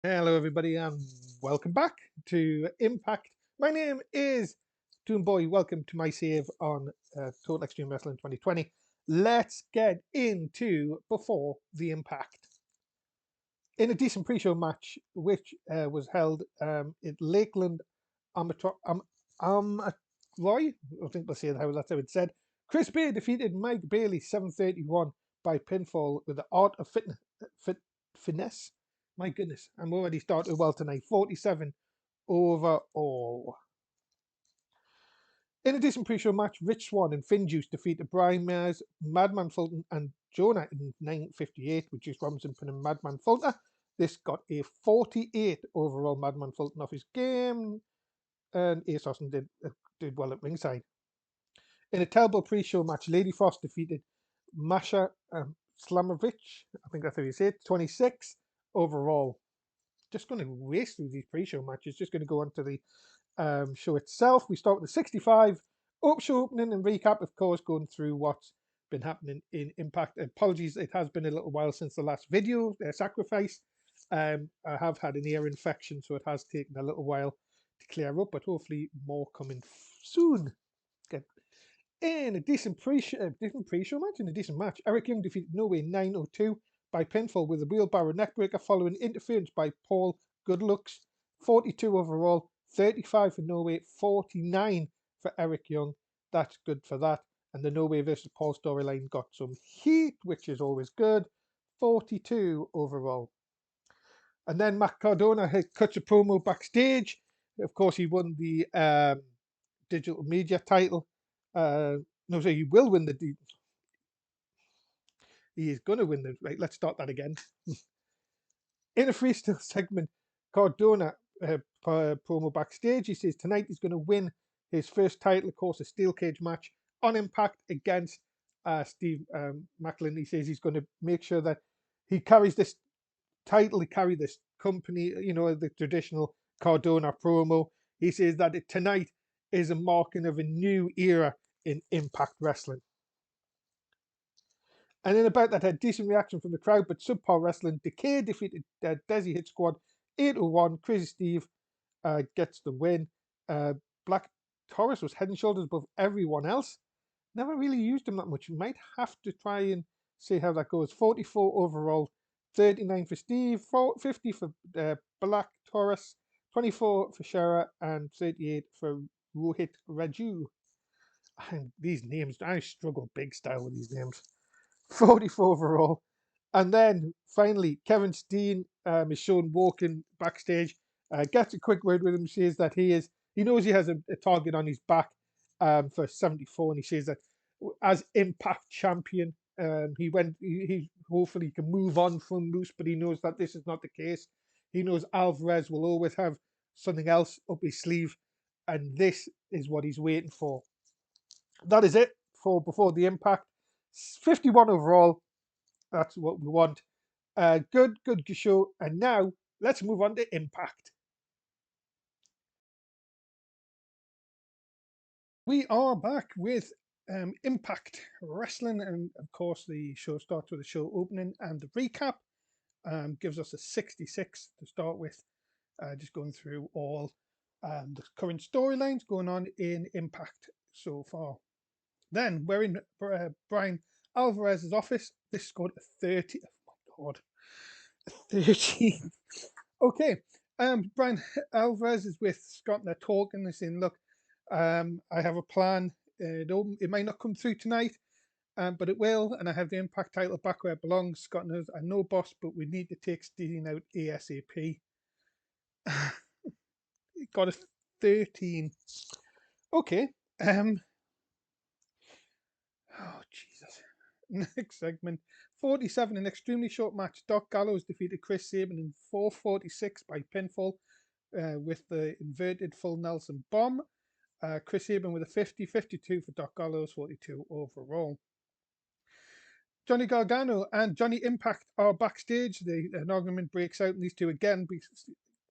Hello, everybody, and welcome back to Impact. My name is Toon Boy. Welcome to my save on Total Extreme Wrestling 2020. Let's get into Before the Impact. In a decent pre-show match, which was held at Lakeland Amateur, Roy, I think that's how it's said. Chris Bay defeated Mike Bailey 7:31 by pinfall with the art of finesse. My goodness, I'm already started well tonight. 47 overall. In a decent pre-show match, Rich Swann and Finn Juice defeated Brian Myers, Madman Fulton, and Jonah in 9:58, with Juice Robinson pinning Madman Fulton. This got a 48 overall. Madman Fulton off his game, and Ace Austin did well at ringside. In a terrible pre-show match, Lady Frost defeated Masha Slamovich. I think that's how you say it. 26 overall. Just going to race through these pre-show matches. Just going to go on to the show itself. We start with the 65 show opening and recap, of course, going through what's been happening in Impact. Apologies, it has been a little while since the last video, Sacrifice. I have had an ear infection, so it has taken a little while to clear up, but hopefully more coming soon. Get in a decent pre-show match, in a decent match. Eric Young defeated No Way 902 by pinfall with a wheelbarrow neckbreaker following interference by Paul Goodlooks. 42 overall, 35 for No Way, 49 for Eric Young. That's good for that. And the No Way versus Paul storyline got some heat, which is always good. 42 overall. And then Matt Cardona had cut a promo backstage. Of course, he won the digital media title. No, so he will win the. He is going to win the. Right, let's start that again. In a freestyle segment, Cardona promo backstage, he says tonight he's going to win his first title, of course, a steel cage match on Impact against Steve Macklin. He says he's going to make sure that he carries this title, he carry this company, you know, the traditional Cardona promo. He says that tonight is a marking of a new era in Impact Wrestling. And then about that, had decent reaction from the crowd, but subpar wrestling. Decay defeated Desi Hit Squad 801. Crazy Steve gets the win. Black Taurus was head and shoulders above everyone else. Never really used him that much. Might have to try and see how that goes. 44 overall, 39 for Steve, 50 for Black Taurus, 24 for Shara, and 38 for Rohit Raju. And these names, I struggle big style with these names. 44 overall. And then finally, Kevin Steen is shown walking backstage, gets a quick word with him, says that he knows he has a target on his back for 74, and he says that as Impact champion, he hopefully can move on from Moose, but he knows that this is not the case. He knows Alvarez will always have something else up his sleeve, and this is what he's waiting for. That is it for Before the Impact. 51 overall. That's what we want. Good show. And now let's move on to Impact. We are back with Impact Wrestling, and of course the show starts with the show opening and the recap. Gives us a 66 to start with. Just going through all the current storylines going on in Impact so far. Then we're in Brian Alvarez's office. This scored a 30. Oh my god, 30. Okay. Brian Alvarez is with Scott and they're talking. They're saying, "Look, I have a plan. It might not come through tonight, but it will. And I have the Impact title back where it belongs. Scott knows I know, boss, but we need to take Steen out ASAP." Got a 13. Okay. Oh, Jesus. Next segment. 47, an extremely short match. Doc Gallows defeated Chris Sabin in 4:46 by pinfall with the inverted full Nelson bomb. Chris Sabin with a 50, 52 for Doc Gallows, 42 overall. Johnny Gargano and Johnny Impact are backstage. An argument breaks out, and these two again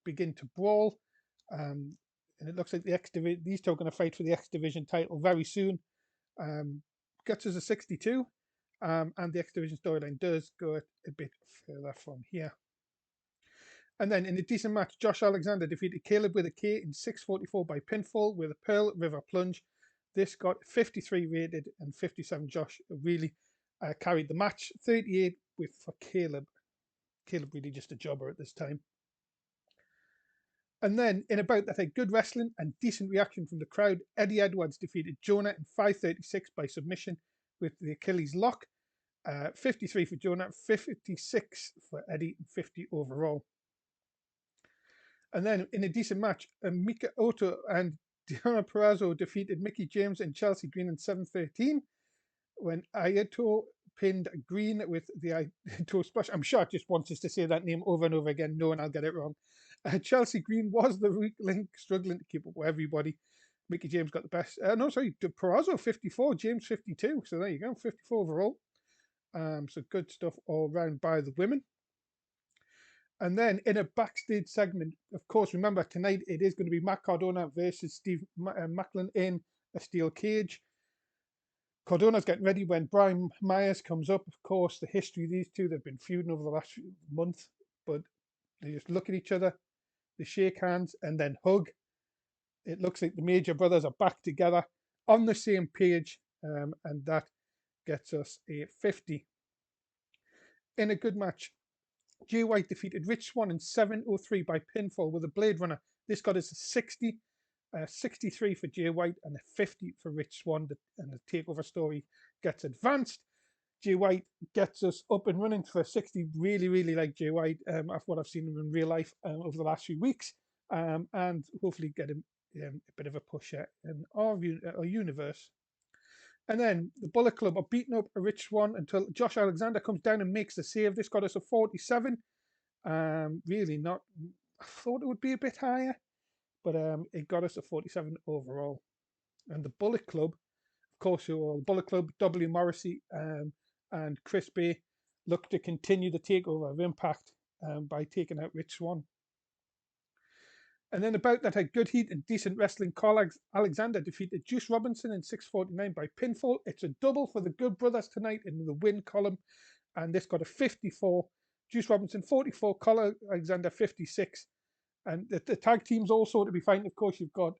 begin to brawl. And it looks like these two are going to fight for the X Division title very soon. Gets us a 62, and the X Division storyline does go a bit further from here. And then in a decent match, Josh Alexander defeated Caleb with a K in 6:44 by pinfall with a Pearl River plunge. This got 53 rated and 57 Josh really carried the match. 38 with for Caleb. Caleb really just a jobber at this time. And then in a bout that had good wrestling and decent reaction from the crowd, Eddie Edwards defeated Jonah in 5:36 by submission with the Achilles lock. 53 for Jonah, 56 for Eddie, and 50 overall. And then in a decent match, Mika Otto and Diana Perrazzo defeated Mickey James and Chelsea Green in 7:13 when Ayato pinned Green with the Ayato splash. I'm sure it just wants us to say that name over and over again, knowing I'll get it wrong. Chelsea Green was the weak link, struggling to keep up with everybody. Mickey James got the best. No, sorry, Perrazzo 54, James 52. So there you go, 54 overall. So good stuff all round by the women. And then in a backstage segment, of course, remember tonight it is going to be Matt Cardona versus Steve Macklin in a steel cage. Cardona's getting ready when Brian Myers comes up. Of course, the history of these two, they've been feuding over the last month, but they just look at each other, they shake hands, and then hug. It looks like the Major Brothers are back together on the same page, and that gets us a 50. In a good match, Jay White defeated Rich Swann in 7:03 by pinfall with a Blade Runner. This got us a 60, 63 for Jay White and a 50 for Rich Swann. And the takeover story gets advanced. Jay White gets us up and running for 60. Really, really like Jay White after what I've seen him in real life over the last few weeks. And hopefully get him a bit of a pusher in our universe. And then the Bullet Club are beating up a Rich Swann until Josh Alexander comes down and makes the save. This got us a 47. Really not. I thought it would be a bit higher, but it got us a 47 overall. And the Bullet Club, of course, the Bullet Club, W. Morrissey and Chris Bay look to continue the takeover of Impact by taking out Rich Swann. And then about that had good heat and decent wrestling. Carl Alexander defeated Juice Robinson in 6:49 by pinfall. It's a double for the Good Brothers tonight in the win column. And this got a 54. Juice Robinson 44, Carl Alexander 56. And the tag teams also to be fighting. Of course, you've got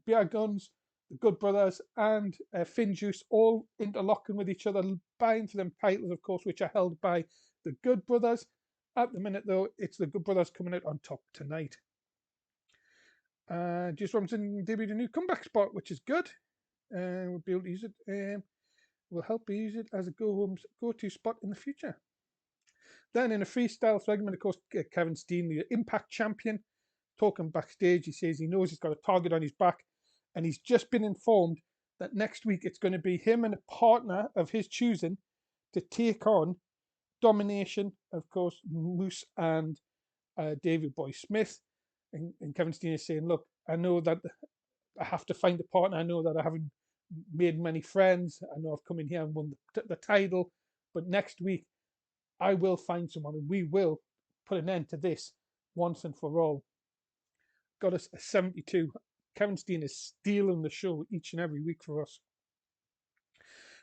Beer Guns, the Good Brothers, and Finn Juice all interlocking with each other, vying for them titles, of course, which are held by the Good Brothers. At the minute, though, it's the Good Brothers coming out on top tonight. Juice Robinson debuted a new comeback spot, which is good. We'll be able to use it. Will help use it as a go-to spot in the future. Then in a freestyle segment, of course, Kevin Steen, the Impact champion, talking backstage. He says he knows he's got a target on his back, and he's just been informed that next week it's going to be him and a partner of his choosing to take on Domination, of course, Moose and David Boy Smith. And Kevin Steen is saying, look, I know that I have to find a partner. I know that I haven't made many friends. I know I've come in here and won the title. But next week, I will find someone and we will put an end to this once and for all. Got us a 72. Kevin Steen is stealing the show each and every week for us.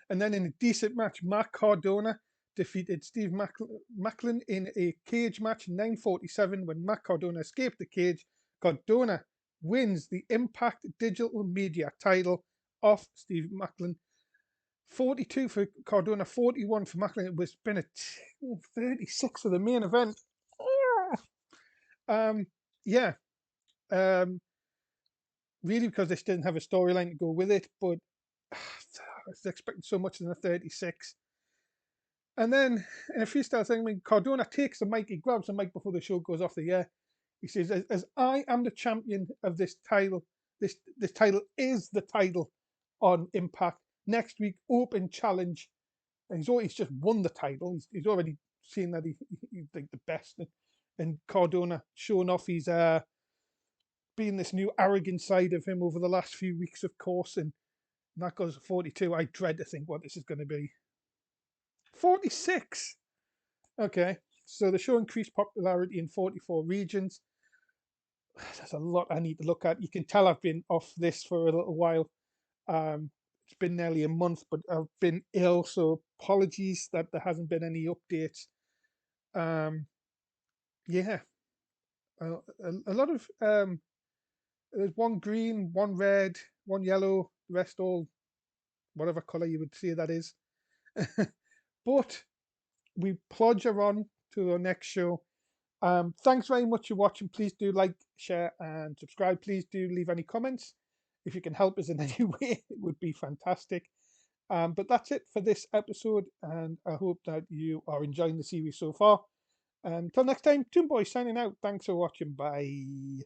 And then in a decent match, Mark Cardona defeated Steve Macklin in a cage match in 9:47 when Matt Cardona escaped the cage. Cardona wins the Impact Digital Media title off Steve Macklin. 42 for Cardona, 41 for Macklin. It was been a 36 for the main event. Yeah. Really, because they didn't have a storyline to go with it, but I was expecting so much in the 36. And then in a freestyle segment, Cardona takes the mic, he grabs the mic before the show goes off the air. He says, as I am the champion of this title, this title is the title on Impact. Next week, open challenge. And he's just won the title. He's already seen that he's like the best. And Cardona showing off his being this new arrogant side of him over the last few weeks, of course. And that goes to 42. I dread to think what this is going to be. 46. Okay, so the show increased popularity in 44 regions. There's a lot I need to look at. You can tell I've been off this for a little while. It's been nearly a month, but I've been ill, so apologies that there hasn't been any updates. Yeah, a lot of there's one green, one red, one yellow, the rest all whatever color you would say that is. But we plodger on to our next show. Thanks very much for watching. Please do like, share, and subscribe. Please do leave any comments. If you can help us in any way, it would be fantastic. But that's it for this episode, and I hope that you are enjoying the series so far. Until next time, Toon Boy signing out. Thanks for watching. Bye.